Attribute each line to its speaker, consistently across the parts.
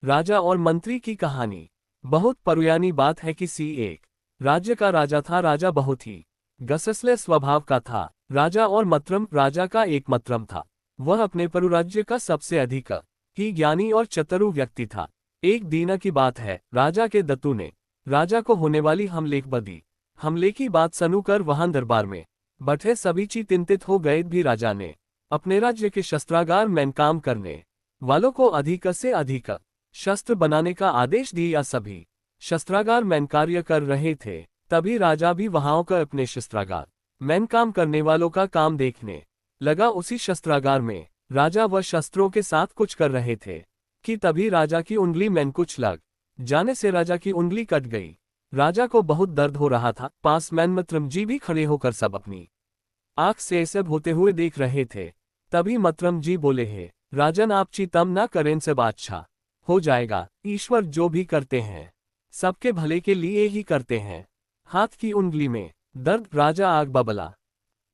Speaker 1: राजा और मंत्री की कहानी। बहुत पुरानी बात है कि एक राज्य का राजा था। राजा बहुत ही गससले स्वभाव का था। राजा और मत्रम राजा का एक मत्रम था। वह अपने पुरुराज्य का सबसे अधिक ही ज्ञानी और चतुर व्यक्ति था। एक दिन की बात है, राजा के दत्तू ने राजा को होने वाली हमले की बात सुनकर वहां दरबार में बैठे सभी चिंतित हो गए। भी राजा ने अपने राज्य के शस्त्रागार में काम करने वालों को अधिक से अधिक शस्त्र बनाने का आदेश दिया। सभी शस्त्रागार में कार्य कर रहे थे। तभी राजा भी वहां का अपने शस्त्रागार में काम करने वालों का काम देखने लगा। उसी शस्त्रागार में राजा व शस्त्रों के साथ कुछ कर रहे थे कि तभी राजा की उंगली में कुछ लग जाने से राजा की उंगली कट गई। राजा को बहुत दर्द हो रहा था। पास में मत्रम जी भी खड़े होकर सब अपनी आंख से सब होते हुए देख रहे थे। तभी मत्रम जी बोले, है राजन, आप चिंता न करें, से बादशाह हो जाएगा। ईश्वर जो भी करते हैं सबके भले के लिए ही करते हैं। हाथ की उंगली में दर्द। राजा आग बबला।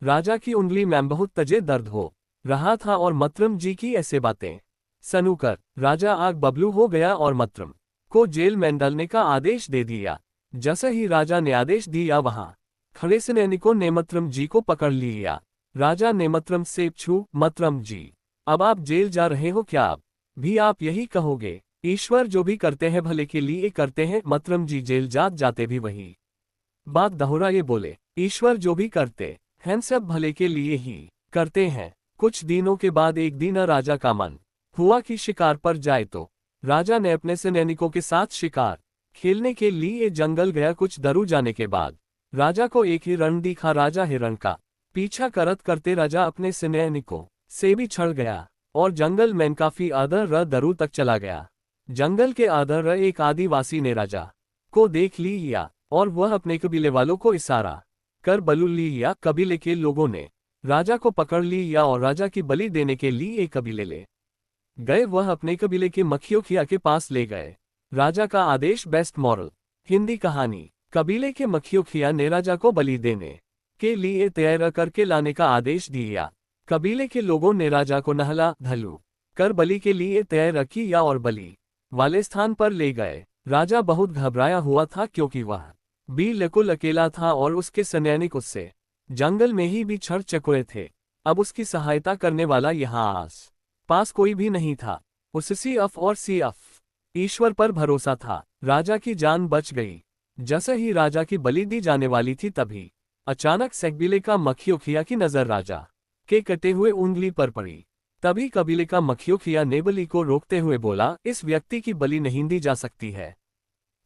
Speaker 1: राजा की उंगली में बहुत तेज दर्द हो रहा था और मत्रम जी की ऐसे बातें सुनकर राजा आग बबलू हो गया और मत्रम को जेल में डालने का आदेश दे दिया। जैसे ही राजा ने आदेश दिया, वहां खड़े सैनिकों ने मत्रम जी को पकड़ लिया। राजा ने मत्रम से पूछा, मत्रम जी, अब आप जेल जा रहे हो, क्या अब भी आप यही कहोगे? ईश्वर जो भी करते हैं भले के लिए करते हैं। मत्रम जी जेल जाते भी वही बात दोहराए बोले, ईश्वर जो भी करते हैं सब भले के लिए ही करते हैं। कुछ दिनों के बाद एक दिन राजा का मन हुआ कि शिकार पर जाए, तो राजा ने अपने सैनिकों के साथ शिकार खेलने के लिए जंगल गया। कुछ दूर जाने के बाद राजा को एक हिरण दिखा। राजा हिरण का पीछा करते राजा अपने सैनिकों से भी छड़ गया और जंगल में काफी दूर तक चला गया। जंगल के एक आदिवासी ने राजा को देख लिया और वह अपने कबीले वालों को इशारा कर बुला लिया। कबीले के लोगों ने राजा को पकड़ लिया और राजा की बलि देने के लिए कबीले ले गए। वह अपने कबीले के मखियोखिया के पास ले गए। राजा का आदेश। बेस्ट मॉरल हिंदी कहानी। कबीले के मखियोखिया ने राजा को बलि देने के लिए तैयार करके लाने का आदेश दिया। कबीले के लोगों ने राजा को नहला धलू कर बलि के लिए तैयार किया और बलि वाले स्थान पर ले गए। राजा बहुत घबराया हुआ था क्योंकि वह बिल्कुल अकेला था और उसके सैनिक उससे जंगल में ही बिछड़ चुके थे। अब उसकी सहायता करने वाला यहाँ आस पास कोई भी नहीं था। उससे सिर्फ ईश्वर पर भरोसा था। राजा की जान बच गई। जैसे ही राजा की बलि दी जाने वाली थी, तभी अचानक से कबीले का मखियोखिया की नजर राजा के कटे हुए उंगली पर पड़ी। तभी कबीले का मखियोखिया ने बलि को रोकते हुए बोला, इस व्यक्ति की बलि नहीं दी जा सकती है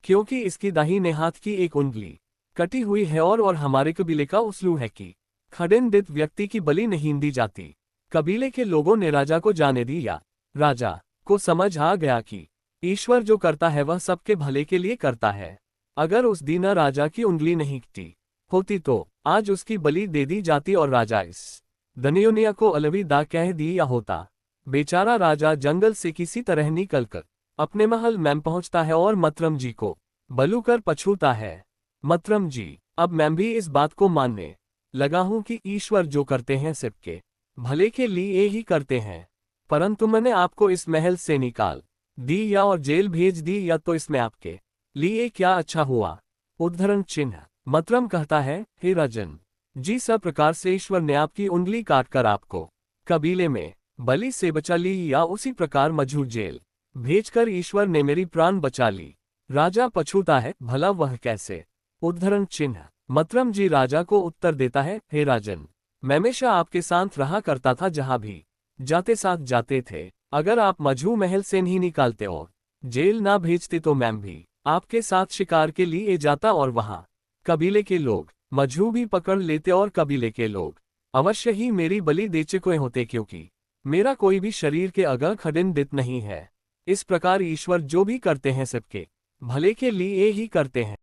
Speaker 1: क्योंकि इसकी दाहिने हाथ की एक उंगली कटी हुई है और हमारे कबीले का उसूल है कि खंडित व्यक्ति की बलि नहीं दी जाती। कबीले के लोगों ने राजा को जाने दिया। राजा को समझ आ गया कि ईश्वर जो करता है वह सबके भले के लिए करता है। अगर उस दिन राजा की उंगली नहीं कटी होती तो आज उसकी बलि दे दी जाती और राजा इस दुनिया को अलविदा कह दिया होता। बेचारा राजा जंगल से किसी तरह निकलकर अपने महल में पहुंचता है और मत्रम जी को बलू कर पछूता है। मत्रम जी, अब मैं भी इस बात को मानने लगा हूं कि ईश्वर जो करते हैं सबके भले के लिए ही करते हैं, परंतु मैंने आपको इस महल से निकाल दी या और जेल भेज दी या तो इसमें आपके लिए क्या अच्छा हुआ? उद्धरण चिन्ह। मत्रम कहता है, हे राजन जी, सब प्रकार से ईश्वर ने आपकी उंगली काटकर आपको कबीले में बलि से बचा ली या उसी प्रकार मजबूर जेल भेजकर ईश्वर ने मेरी प्राण बचा ली। राजा पछूता है, भला वह कैसे? उद्धरण चिन्ह। मत्रम जी राजा को उत्तर देता है, हे राजन, मैं हमेशा आपके साथ रहा करता था, जहां भी जाते साथ जाते थे। अगर आप मजहू महल से नहीं निकालते और जेल ना भेजते तो मैं भी आपके साथ शिकार के लिए जाता और वहां कबीले के लोग मजहू भी पकड़ लेते और कबीले के लोग अवश्य ही मेरी बलि दे चुके होते, क्योंकि मेरा कोई भी शरीर के अगर खंडित नहीं है। इस प्रकार ईश्वर जो भी करते हैं सबके भले के लिए ही करते हैं।